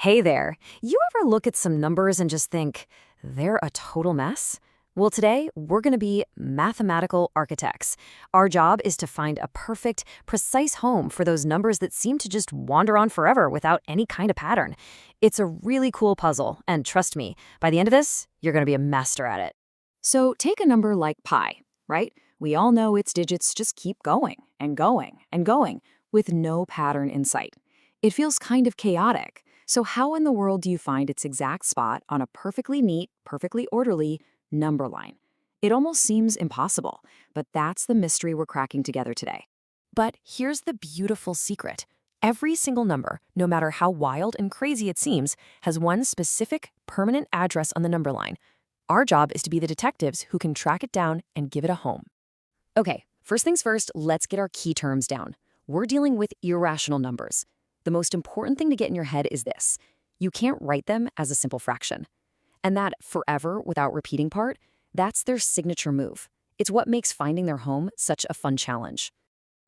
Hey there. You ever look at some numbers and just think, they're a total mess? Well, today we're going to be mathematical architects. Our job is to find a perfect, precise home for those numbers that seem to just wander on forever without any kind of pattern. It's a really cool puzzle, and trust me, by the end of this, you're going to be a master at it. So take a number like pi, right? We all know its digits just keep going and going and going with no pattern in sight. It feels kind of chaotic. So how in the world do you find its exact spot on a perfectly neat, perfectly orderly number line? It almost seems impossible, but that's the mystery we're cracking together today. But here's the beautiful secret. Every single number, no matter how wild and crazy it seems, has one specific, permanent address on the number line. Our job is to be the detectives who can track it down and give it a home. Okay, first things first, let's get our key terms down. We're dealing with irrational numbers. The most important thing to get in your head is this. You can't write them as a simple fraction. And that forever without repeating part, that's their signature move. It's what makes finding their home such a fun challenge.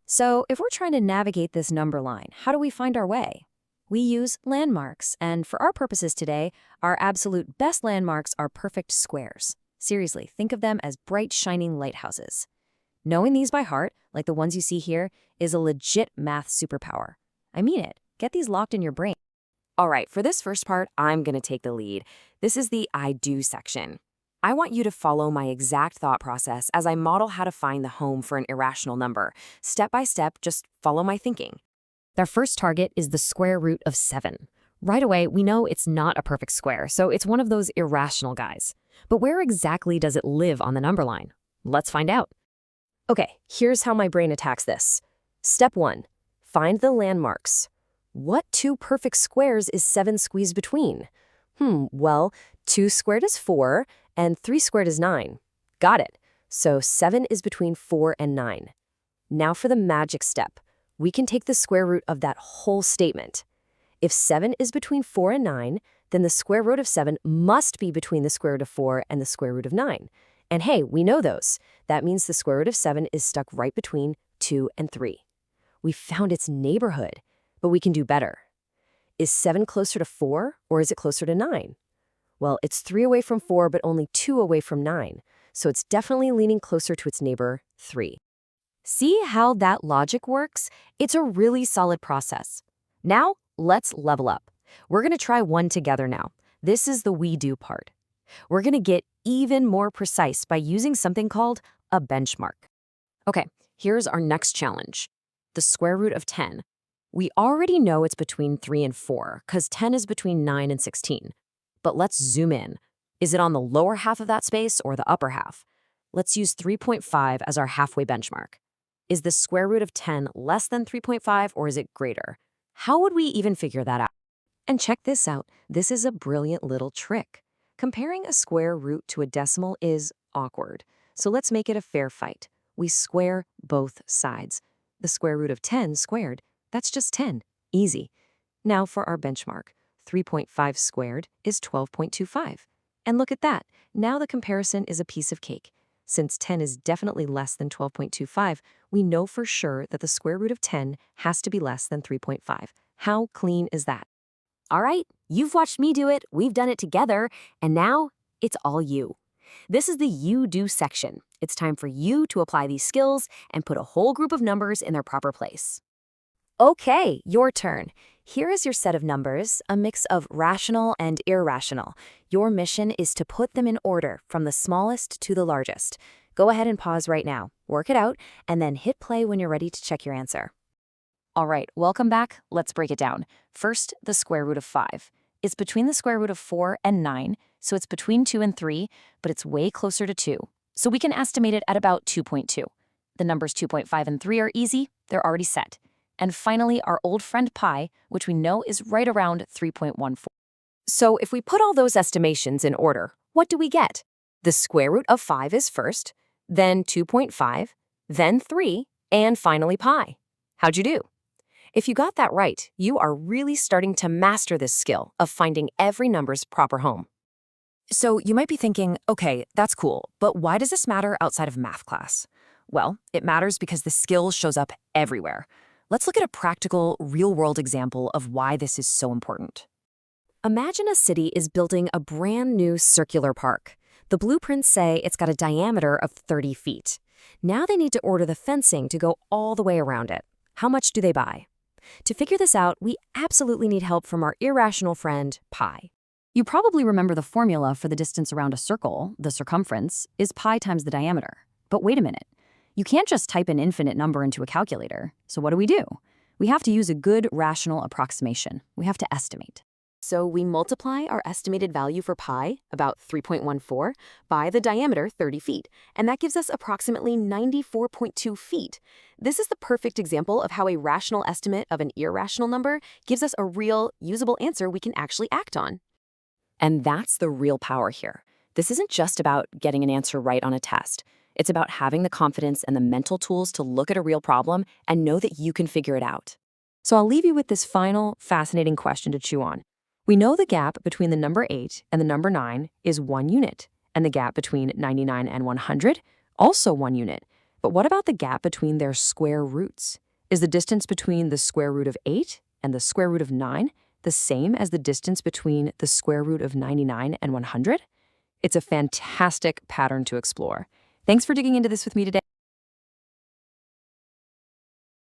So if we're trying to navigate this number line, how do we find our way? We use landmarks, and for our purposes today, our absolute best landmarks are perfect squares. Seriously, think of them as bright, shining lighthouses. Knowing these by heart, like the ones you see here, is a legit math superpower. I mean it. Get these locked in your brain. All right, for this first part, I'm going to take the lead. This is the I do section. I want you to follow my exact thought process as I model how to find the home for an irrational number. Step by step, just follow my thinking. Our first target is the square root of 7. Right away, we know it's not a perfect square, so it's one of those irrational guys. But where exactly does it live on the number line? Let's find out. Okay, here's how my brain attacks this. Step 1, find the landmarks. What two perfect squares is 7 squeezed between? Well, 2 squared is 4, and 3 squared is 9. Got it. So 7 is between 4 and 9. Now for the magic step. We can take the square root of that whole statement. If 7 is between 4 and 9, then the square root of 7 must be between the square root of 4 and the square root of 9. And hey, we know those. That means the square root of 7 is stuck right between 2 and 3. We found its neighborhood. But we can do better. Is 7 closer to 4, or is it closer to 9? Well, it's 3 away from 4, but only 2 away from 9. So it's definitely leaning closer to its neighbor, 3. See how that logic works? It's a really solid process. Now, let's level up. We're going to try one together now. This is the we do part. We're going to get even more precise by using something called a benchmark. Okay, here's our next challenge. The square root of 10. We already know it's between 3 and 4, because 10 is between 9 and 16. But let's zoom in. Is it on the lower half of that space or the upper half? Let's use 3.5 as our halfway benchmark. Is the square root of 10 less than 3.5 or is it greater? How would we even figure that out? And check this out. This is a brilliant little trick. Comparing a square root to a decimal is awkward. So let's make it a fair fight. We square both sides. The square root of 10 squared. That's just 10. Easy. Now for our benchmark. 3.5 squared is 12.25. And look at that. Now the comparison is a piece of cake. Since 10 is definitely less than 12.25, we know for sure that the square root of 10 has to be less than 3.5. How clean is that? All right, you've watched me do it, we've done it together, and now it's all you. This is the you do section. It's time for you to apply these skills and put a whole group of numbers in their proper place. Okay, your turn. Here is your set of numbers, a mix of rational and irrational. Your mission is to put them in order from the smallest to the largest. Go ahead and pause right now, work it out, and then hit play when you're ready to check your answer. All right, welcome back. Let's break it down. First, the square root of 5. It's between the square root of 4 and 9, so it's between 2 and 3, but it's way closer to 2. So we can estimate it at about 2.2. The numbers 2.5 and 3 are easy. They're already set. And finally, our old friend pi, which we know is right around 3.14. So if we put all those estimations in order, what do we get? The square root of 5 is first, then 2.5, then 3, and finally pi. How'd you do? If you got that right, you are really starting to master this skill of finding every number's proper home. So you might be thinking, okay, that's cool, but why does this matter outside of math class? Well, it matters because the skill shows up everywhere. Let's look at a practical, real-world example of why this is so important. Imagine a city is building a brand new circular park. The blueprints say it's got a diameter of 30 feet. Now they need to order the fencing to go all the way around it. How much do they buy? To figure this out, we absolutely need help from our irrational friend, pi. You probably remember the formula for the distance around a circle, the circumference, is pi times the diameter. But wait a minute. You can't just type an infinite number into a calculator. So what do? We have to use a good rational approximation. We have to estimate. So we multiply our estimated value for pi, about 3.14, by the diameter, 30 feet, and that gives us approximately 94.2 feet. This is the perfect example of how a rational estimate of an irrational number gives us a real, usable answer we can actually act on. And that's the real power here. This isn't just about getting an answer right on a test. It's about having the confidence and the mental tools to look at a real problem and know that you can figure it out. So I'll leave you with this final, fascinating question to chew on. We know the gap between the number 8 and the number 9 is 1 unit, and the gap between 99 and 100, also 1 unit. But what about the gap between their square roots? Is the distance between the square root of 8 and the square root of 9 the same as the distance between the square root of 99 and 100? It's a fantastic pattern to explore. Thanks for digging into this with me today.